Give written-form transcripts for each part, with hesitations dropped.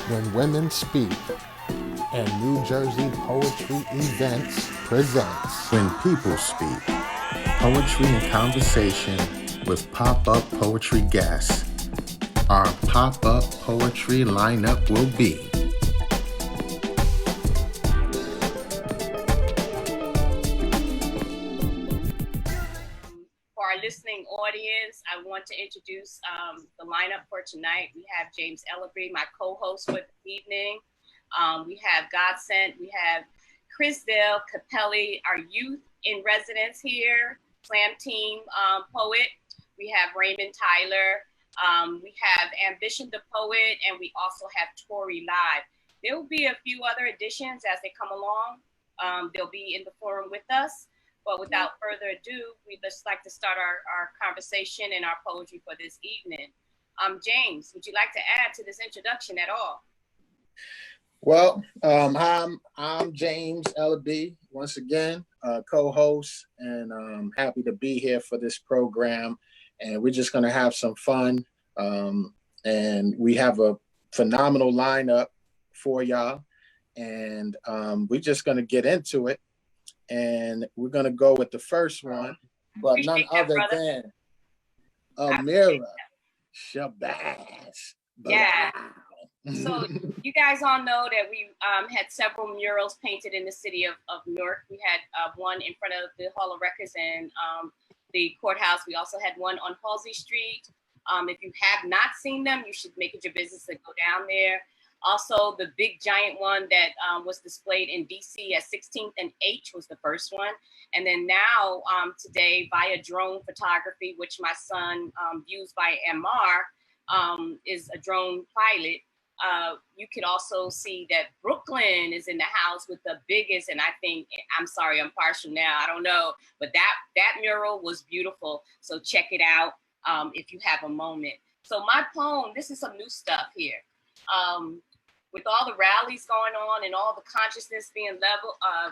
When Women Speak, and New Jersey Poetry Events presents When People Speak, poetry and conversation with pop-up poetry guests. Our pop-up poetry lineup will be for our listening audience, I want to introduce the lineup for tonight. We have James Ellerby, my co-host for the evening. We have Godsent. We have Krysdale Capelli, our youth in residence here, slam team poet. We have Raymond Tyler. We have Ambition the Poet, and we also have Tori Live. There will be a few other additions as they come along. They'll be in the forum with us. But without further ado, we'd just like to start our conversation and our poetry for this evening. James, would you like to add to this introduction at all? Well, I'm James Ellerby, once again, co-host, and I'm happy to be here for this program. And we're just going to have some fun. And we have a phenomenal lineup for y'all. And we're just going to get into it. And we're going to go with the first one, but none other than Amira Shabazz. Yeah. So you guys all know that we had several murals painted in the city of Newark. We had one in front of the Hall of Records and the courthouse. We also had one on Halsey Street. If you have not seen them, you should make it your business to go down there. Also, the big giant one that was displayed in DC at 16th and H was the first one. And then now, today, via drone photography, which my son views by MR, is a drone pilot. You could also see that Brooklyn is in the house with the biggest, and I think, I'm sorry, I'm partial now, I don't know, but that mural was beautiful. So check it out if you have a moment. So my poem, this is some new stuff here. With all the rallies going on and all the consciousness being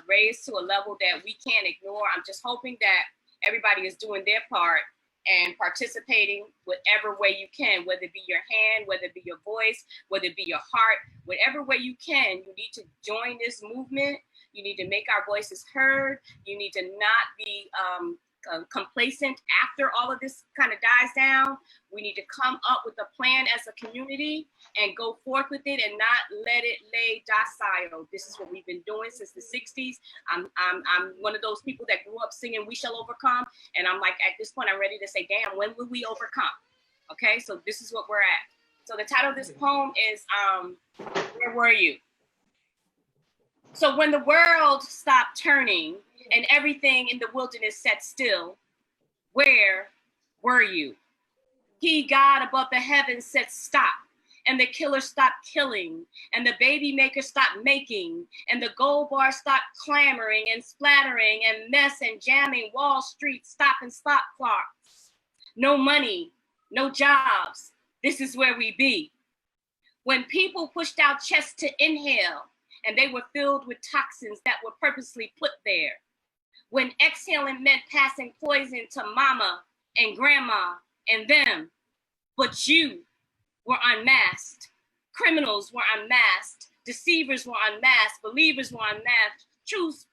raised to a level that we can't ignore, I'm just hoping that everybody is doing their part and participating whatever way you can, whether it be your hand, whether it be your voice, whether it be your heart, whatever way you can, you need to join this movement. You need to make our voices heard. You need to not be complacent after all of this kind of dies down. We need to come up with a plan as a community and go forth with it and not let it lay docile. This is what we've been doing since the 60s. I'm one of those people that grew up singing "We Shall Overcome," and I'm like, at this point, I'm ready to say, damn, when will we overcome? Okay, so this is what we're at. So the title of this poem is Where Were You? So when the world stopped turning and everything in the wilderness sat still, where were you? He, God above the heavens, said stop, and the killer stopped killing, and the baby maker stopped making, and the gold bar stopped clamoring and splattering and mess and jamming. Wall Street stop and stop clocks. No money, no jobs. This is where we be. When people pushed out chests to inhale, and they were filled with toxins that were purposely put there. When exhaling meant passing poison to mama and grandma and them. But you were unmasked. Criminals were unmasked. Deceivers were unmasked. Believers were unmasked. Truth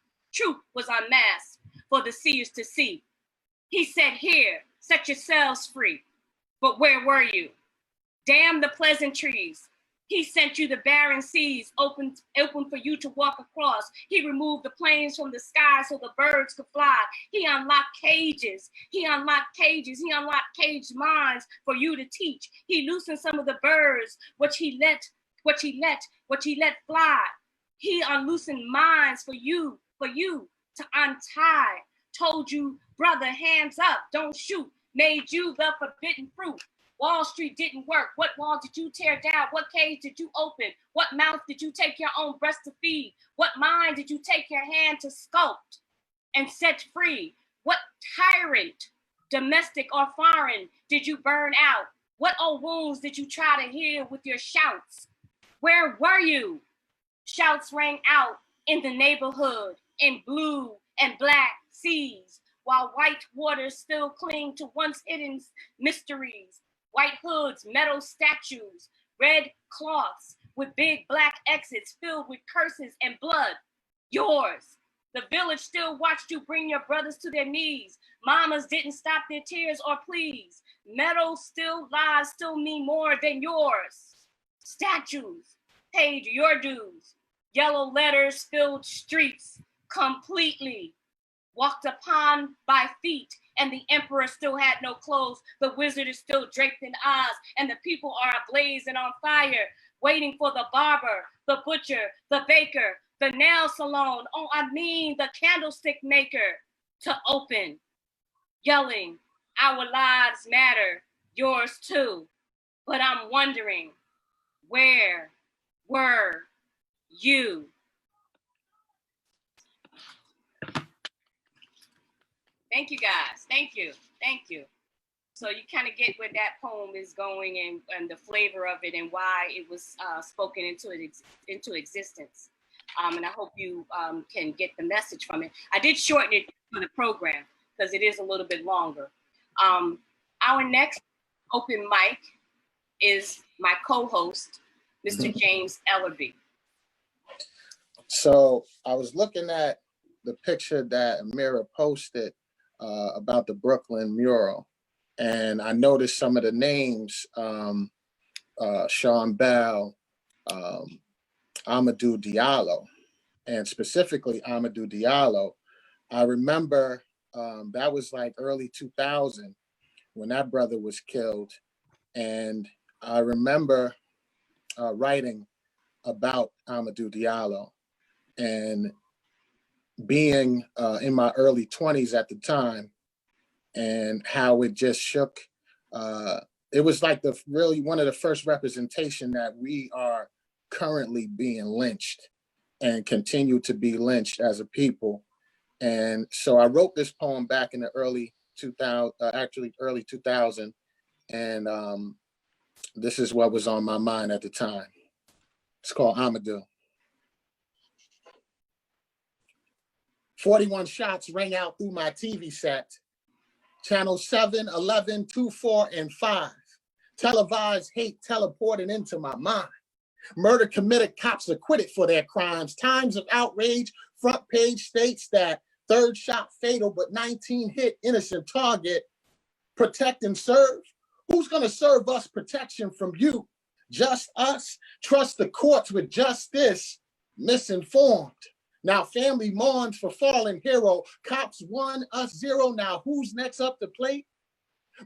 was unmasked for the seers to see. He said, here, set yourselves free. But where were you? Damn the pleasantries. He sent you the barren seas, open for you to walk across. He removed the planes from the sky so the birds could fly. He unlocked cages. He unlocked caged minds for you to teach. He loosened some of the birds, what he let fly. He unloosened minds for you to untie. Told you, brother, hands up, don't shoot. Made you the forbidden fruit. Wall Street didn't work. What wall did you tear down? What cage did you open? What mouth did you take your own breast to feed? What mind did you take your hand to sculpt and set free? What tyrant, domestic or foreign, did you burn out? What old wounds did you try to heal with your shouts? Where were you? Shouts rang out in the neighborhood in blue and black seas, while white waters still cling to once hidden mysteries. White hoods, metal statues, red cloths, with big black exits filled with curses and blood. Yours. The village still watched you bring your brothers to their knees. Mamas didn't stop their tears or pleas. Metal still lies still mean more than yours. Statues paid your dues. Yellow letters filled streets completely. Walked upon by feet, and the emperor still had no clothes. The wizard is still draped in Oz, and the people are ablaze and on fire, waiting for the barber, the butcher, the baker, the nail salon, oh, I mean the candlestick maker, to open, yelling, our lives matter, yours too. But I'm wondering, where were you? Thank you, guys. Thank you. Thank you. So you kind of get where that poem is going and the flavor of it and why it was spoken into existence. And I hope you can get the message from it. I did shorten it for the program because it is a little bit longer. Our next open mic is my co-host, Mr. James Ellerby. So I was looking at the picture that Amira posted about the Brooklyn mural, and I noticed some of the names, Sean Bell, Amadou Diallo, and specifically Amadou Diallo. I remember that was like early 2000 when that brother was killed, and I remember writing about Amadou Diallo and being in my early 20s at the time, and how it just shook. It was like really one of the first representation that we are currently being lynched and continue to be lynched as a people. And so I wrote this poem back in the early 2000, early 2000. And this is what was on my mind at the time. It's called Armadillo. 41 shots rang out through my TV set. Channel 7, 11, 2, 4, and 5. Televised hate teleported into my mind. Murder committed, cops acquitted for their crimes. Times of outrage, front page states that third shot fatal, but 19 hit innocent target. Protect and serve? Who's gonna serve us protection from you? Just us? Trust the courts with justice? Misinformed. Now family mourns for fallen hero. Cops 1, us 0. Now who's next up to plate?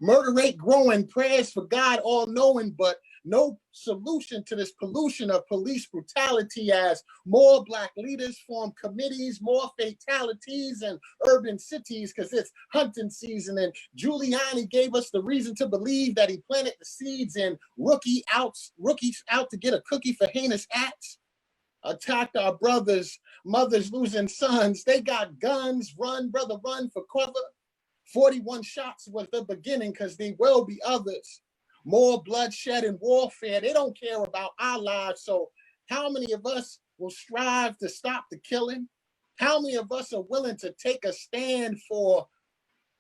Murder rate growing, prayers for God all knowing, but no solution to this pollution of police brutality as more Black leaders form committees, more fatalities in urban cities because it's hunting season. And Giuliani gave us the reason to believe that he planted the seeds in rookies out to get a cookie for heinous acts. Attacked our brothers, mothers losing sons. They got guns, run, brother, run for cover. 41 shots was the beginning because there will be others. More bloodshed and warfare. They don't care about our lives. So how many of us will strive to stop the killing? How many of us are willing to take a stand for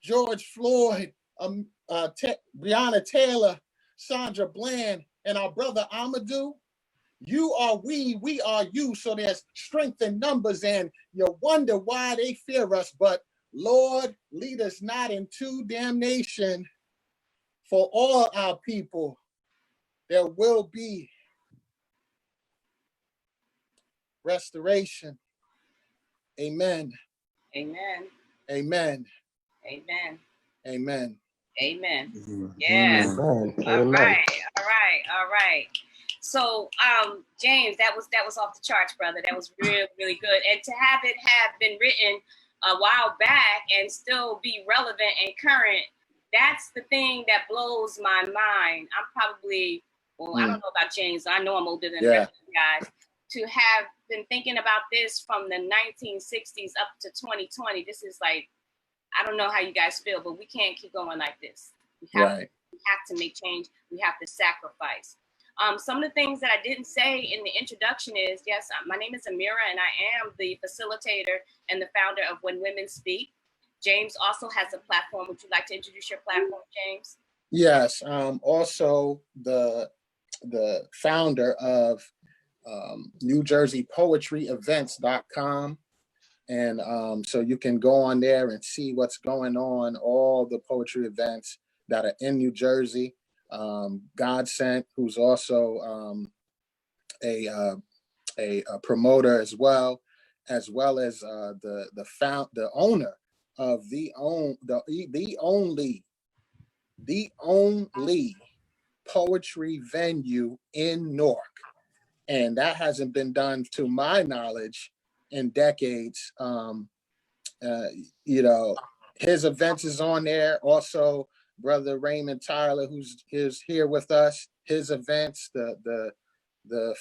George Floyd, Breonna Taylor, Sandra Bland, and our brother Amadou? You are we are you. So there's strength in numbers, and you wonder why they fear us. But Lord, lead us not into damnation. For all our people, there will be restoration. Amen. Amen. Amen. Amen. Amen. Amen. Yeah. Amen. All right. All right. So, James, that was off the charts, brother. That was really, really good. And to have it have been written a while back and still be relevant and current, that's the thing that blows my mind. I'm probably, I don't know about James. I know I'm older than the rest of you guys. To have been thinking about this from the 1960s up to 2020, this is like, I don't know how you guys feel, but we can't keep going like this. We have to make change. We have to sacrifice. Some of the things that I didn't say in the introduction is, yes, my name is Amira, and I am the facilitator and the founder of When Women Speak. James also has a platform. Would you like to introduce your platform, James? Yes, also the founder of NewJerseyPoetryEvents.com. And so you can go on there and see what's going on, all the poetry events that are in New Jersey. Godsent, who's also a promoter as well as the owner of the only poetry venue in Newark, and that hasn't been done to my knowledge in decades. You know, his events is on there. Also, brother Raymond Tyler, who's is here with us. His events, the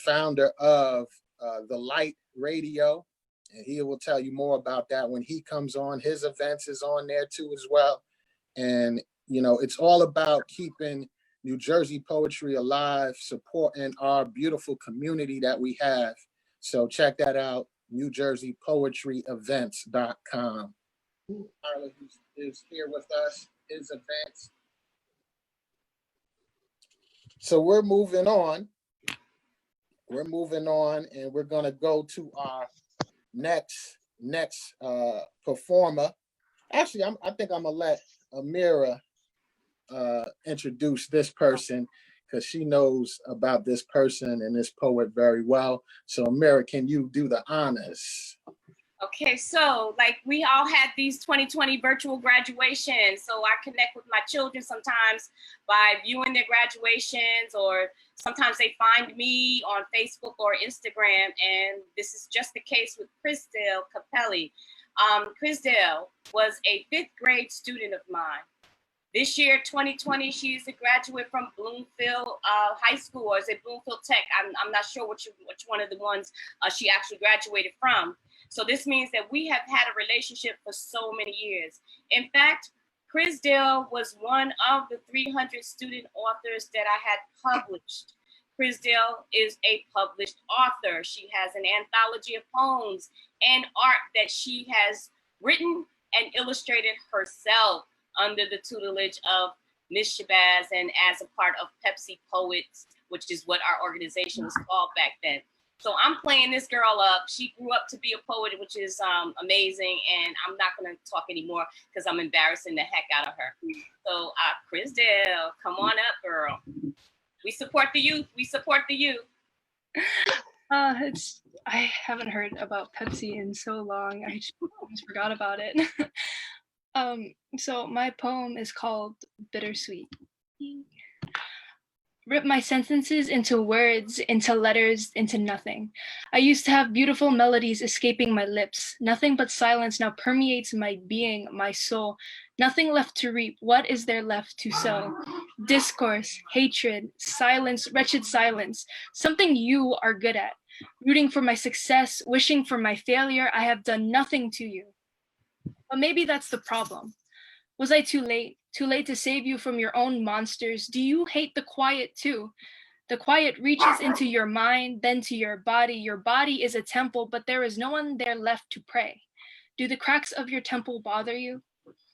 founder of the Light Radio, and he will tell you more about that when he comes on. His events is on there too as well. And you know, it's all about keeping New Jersey poetry alive, supporting our beautiful community that we have. So check that out, NewJerseyPoetryEvents.com. Tyler is here with us, his events. So we're moving on. And we're gonna go to our next performer. Actually, I think I'm gonna let Amira introduce this person because she knows about this person and this poet very well. So Amira, can you do the honors? Okay, so like we all had these 2020 virtual graduations. So I connect with my children sometimes by viewing their graduations, or sometimes they find me on Facebook or Instagram. And this is just the case with Krysdale Capelli. Krysdale was a 5th grade student of mine. This year, 2020, she's a graduate from Bloomfield High School, or is it Bloomfield Tech? I'm not sure which one of the ones she actually graduated from. So this means that we have had a relationship for so many years. In fact, Krysdale was one of the 300 student authors that I had published. Krysdale is a published author. She has an anthology of poems and art that she has written and illustrated herself under the tutelage of Miss Shabazz and as a part of Pepsi Poets, which is what our organization was called back then. So I'm playing this girl up. She grew up to be a poet, which is amazing. And I'm not going to talk anymore because I'm embarrassing the heck out of her. So Krysdale, come on up, girl. We support the youth. We support the youth. I haven't heard about Pepsi in so long. I just almost forgot about it. So my poem is called Bittersweet. Rip my sentences into words, into letters, into nothing. I used to have beautiful melodies escaping my lips. Nothing but silence now permeates my being, my soul. Nothing left to reap. What is there left to sow? Discourse, hatred, silence, wretched silence. Something you are good at. Rooting for my success, wishing for my failure. I have done nothing to you. But maybe that's the problem. Was I too late? Too late to save you from your own monsters? Do you hate the quiet too? The quiet reaches into your mind, then to your body. Your body is a temple, but there is no one there left to pray. Do the cracks of your temple bother you?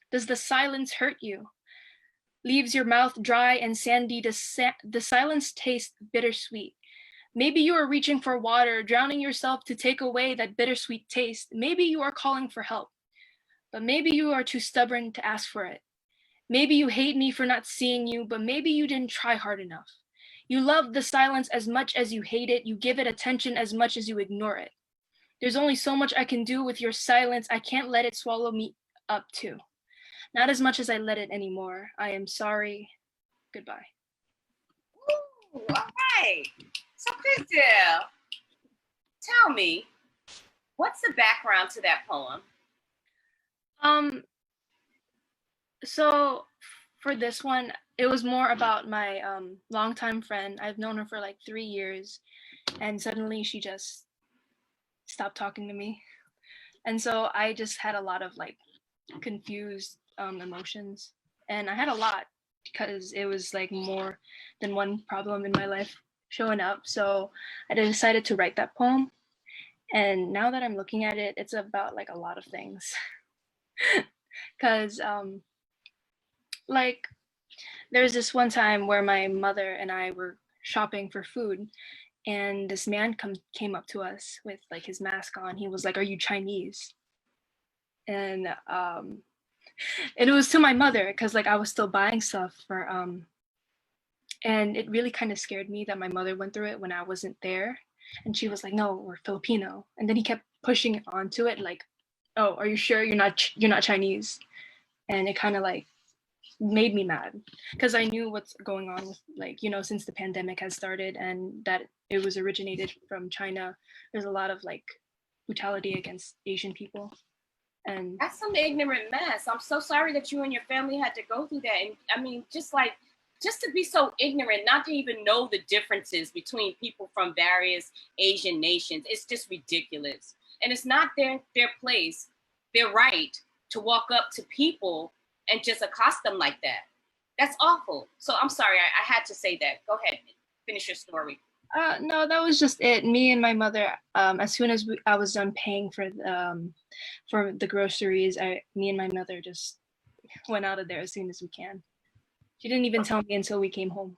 Does the silence hurt you? Leaves your mouth dry and sandy? Does the silence taste bittersweet? Maybe you are reaching for water, drowning yourself to take away that bittersweet taste. Maybe you are calling for help, but maybe you are too stubborn to ask for it. Maybe you hate me for not seeing you, but maybe you didn't try hard enough. You love the silence as much as you hate it. You give it attention as much as you ignore it. There's only so much I can do with your silence. I can't let it swallow me up too. Not as much as I let it anymore. I am sorry. Goodbye. Ooh, all right. So Krysdale, tell me, what's the background to that poem? So for this one, it was more about my longtime friend. I've known her for like 3 years, and suddenly she just stopped talking to me. And so I just had a lot of like confused emotions, and I had a lot because it was like more than one problem in my life showing up. So I decided to write that poem. And now that I'm looking at it, it's about like a lot of things. Because like there's this one time where my mother and I were shopping for food, and this man came up to us with like his mask on. He was like, "Are you Chinese?" And it was to my mother, because like I was still buying stuff for and it really kind of scared me that my mother went through it when I wasn't there. And she was like, "No, we're Filipino." And then he kept pushing it onto it, like, "Oh, are you sure you're not Chinese?" And it kind of like made me mad, because I knew what's going on with, like, you know, since the pandemic has started and that it was originated from China. There's a lot of like brutality against Asian people. And that's some ignorant mess. I'm so sorry that you and your family had to go through that. And I mean, just to be so ignorant, not to even know the differences between people from various Asian nations, it's just ridiculous. And it's not their place, their right to walk up to people and just accost them like that. That's awful. So I'm sorry, I had to say that. Go ahead, finish your story. No, that was just it. Me and my mother, as soon as I was done paying for the groceries, me and my mother just went out of there as soon as we can. She didn't even tell me until we came home.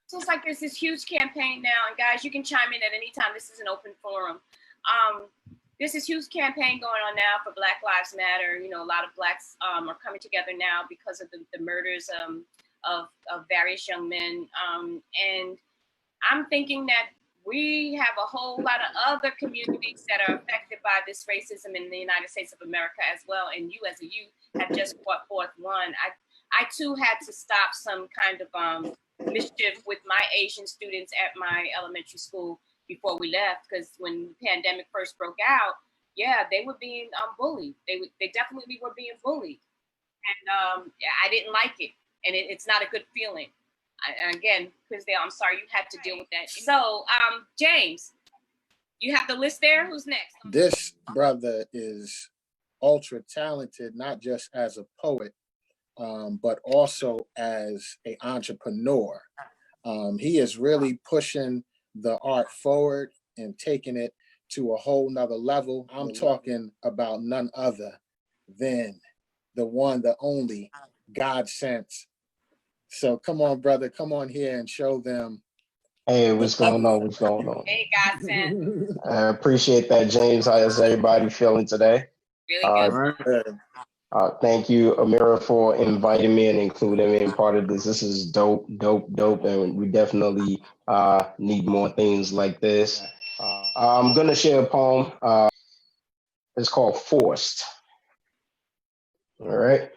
So it's like there's this huge campaign now, and guys, you can chime in at any time. This is an open forum. There's this huge campaign going on now for Black Lives Matter. You know, a lot of Blacks are coming together now because of the murders of various young men. And I'm thinking that we have a whole lot of other communities that are affected by this racism in the United States of America as well. And you as a youth have just brought forth one. I too had to stop some kind of mischief with my Asian students at my elementary school before we left, because when the pandemic first broke out, yeah, they were being bullied. They definitely were being bullied. And I didn't like it. And it's not a good feeling. Again, Krysdale, I'm sorry you had to deal with that. So, James, you have the list there. Who's next? This brother is ultra talented, not just as a poet, but also as an entrepreneur. He is really pushing the art forward and taking it to a whole nother level. I'm talking about none other than the one, the only Godsent. So come on, brother, come on here and show them. Hey, what's going on? What's going on? Hey, Godsent. I appreciate that, James. How is everybody feeling today? Really good. Thank you, Amira, for inviting me and including me in part of this. This is dope, and we definitely need more things like this. I'm gonna share a poem. It's called Forced. All right.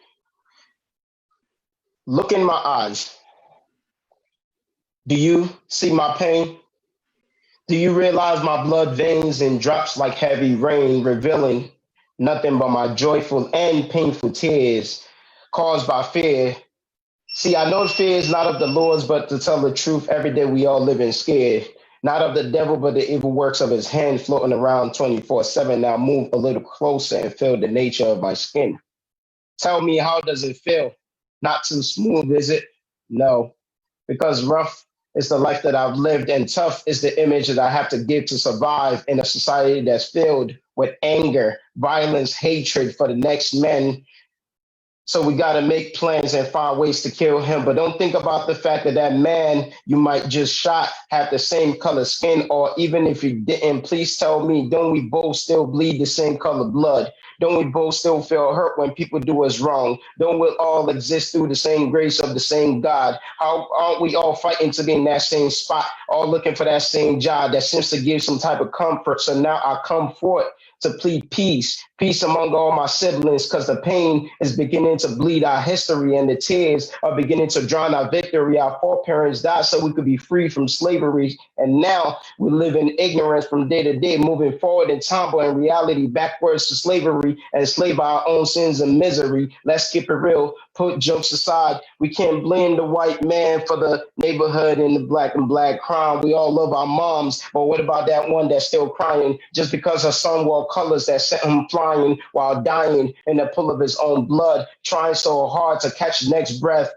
Look in my eyes. Do you see my pain? Do you realize my blood veins in drops like heavy rain, revealing nothing but my joyful and painful tears caused by fear? See, I know fear is not of the Lord's, but to tell the truth, every day we all living scared. Not of the devil, but the evil works of his hand floating around 24/7. Now move a little closer and feel the nature of my skin. Tell me, how does it feel? Not too smooth, is it? No, because rough is the life that I've lived, and tough is the image that I have to give to survive in a society that's filled with anger, violence, hatred for the next man. So we got to make plans and find ways to kill him. But don't think about the fact that that man you might just shot have the same color skin, or even if you didn't, please tell me, don't we both still bleed the same color blood? Don't we both still feel hurt when people do us wrong? Don't we all exist through the same grace of the same God? How aren't we all fighting to be in that same spot, all looking for that same job that seems to give some type of comfort? So now I come forth to plead peace among all my siblings, because the pain is beginning to bleed our history and the tears are beginning to drown our victory. Our foreparents died so we could be free from slavery, and now we live in ignorance from day to day, moving forward in time, but in reality backwards to slavery, and slave our own sins and misery. Let's keep it real, put jokes aside. We can't blame the white man for the neighborhood and the black and black crime. We all love our moms, but what about that one that's still crying just because her son wore colors that sent him flying while dying in the pool of his own blood, trying so hard to catch the next breath,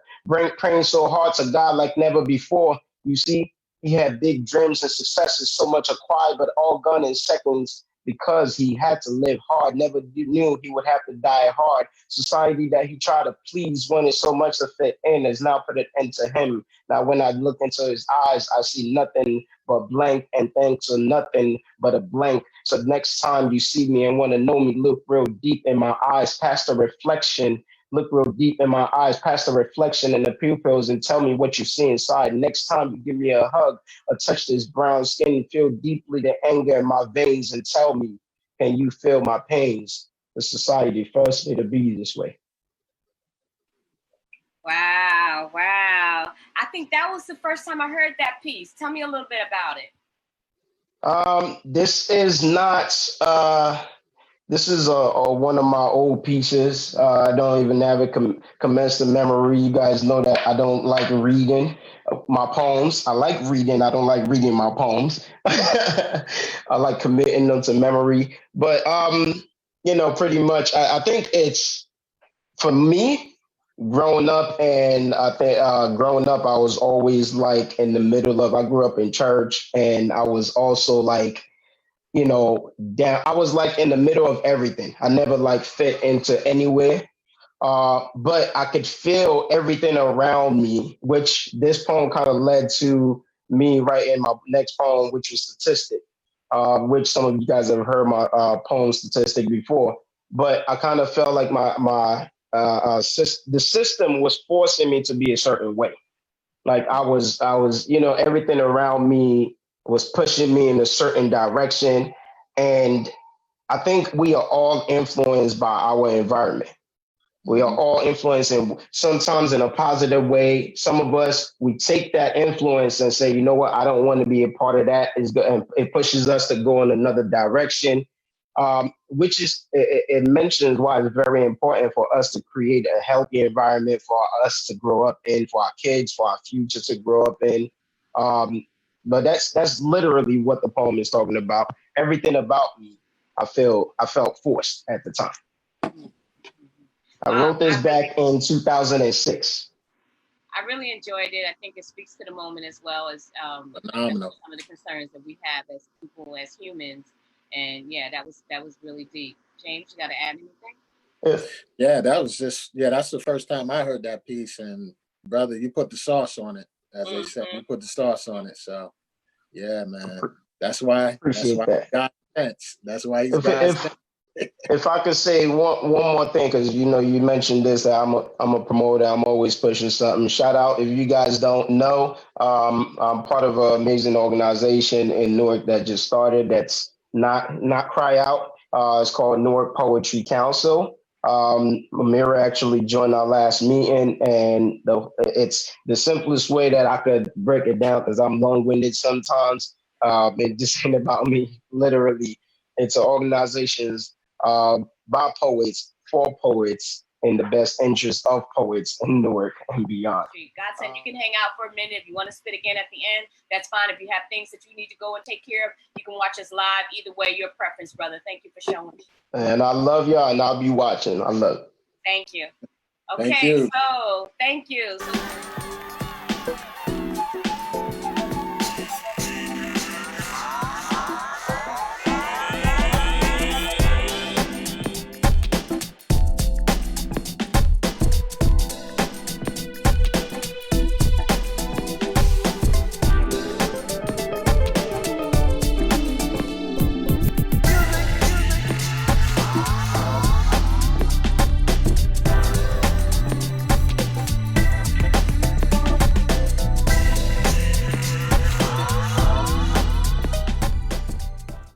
praying so hard to God like never before? You see, he had big dreams and successes, so much acquired, but all gone in seconds. because he had to live hard, never knew he would have to die hard. Society that he tried to please wanted so much to fit in has now put an end to him. Now, when I look into his eyes, I see nothing but blank, and thanks to nothing but a blank. So next time you see me and want to know me, look real deep in my eyes, past the reflection. Look real deep in my eyes, past the reflection in the pupils, and tell me what you see inside. Next time you give me a hug or touch this brown skin, feel deeply the anger in my veins and tell me, can you feel my pains? The society forced me to be this way. Wow, wow. I think that was the first time I heard that piece. Tell me a little bit about it. This is not... This is one of my old pieces. I don't even have it commenced in memory. You guys know that I don't like reading my poems. I like reading. I don't like reading my poems. I like committing them to memory. But, pretty much, I think it's, for me, growing up, and I think growing up, I was always like in the middle of, I grew up in church, and I was also like, down. I was like in the middle of everything. I never like fit into anywhere. But I could feel everything around me, which this poem kind of led to me writing my next poem, which was Statistic, which some of you guys have heard my poem Statistic before. But I kind of felt like the system was forcing me to be a certain way. Like I was, everything around me was pushing me in a certain direction. And I think we are all influenced by our environment. We are all influenced, and sometimes in a positive way. Some of us, we take that influence and say, you know what, I don't want to be a part of that. And it pushes us to go in another direction, which is, it mentions why it's very important for us to create a healthy environment for us to grow up in, for our kids, for our future to grow up in. But that's literally what the poem is talking about. Everything about me, I felt forced at the time. I wrote this back in 2006. I really enjoyed it. I think it speaks to the moment as well as some of the concerns that we have as people, as humans. And yeah, that was really deep. James, you got to add anything? Yeah, that's the first time I heard that piece. And brother, you put the sauce on it, as they say. You put the sauce on it. So yeah, man. That's why God sent. That's why he's God sent. If I could say one more thing, because you mentioned this, that I'm a promoter. I'm always pushing something. Shout out, if you guys don't know, I'm part of an amazing organization in Newark that just started. That's not Cry Out. It's called Newark Poetry Council. Amira actually joined our last meeting, and it's the simplest way that I could break it down, because I'm long-winded sometimes. It just ain't about me, literally. It's an organization by poets, for poets, in the best interest of poets in Newark and beyond. Godsent, you can hang out for a minute. If you want to spit again at the end, that's fine. If you have things that you need to go and take care of, you can watch us live. Either way, your preference, brother. Thank you for showing me. And I love y'all, and I'll be watching. I love it. Thank you. Okay, so thank you.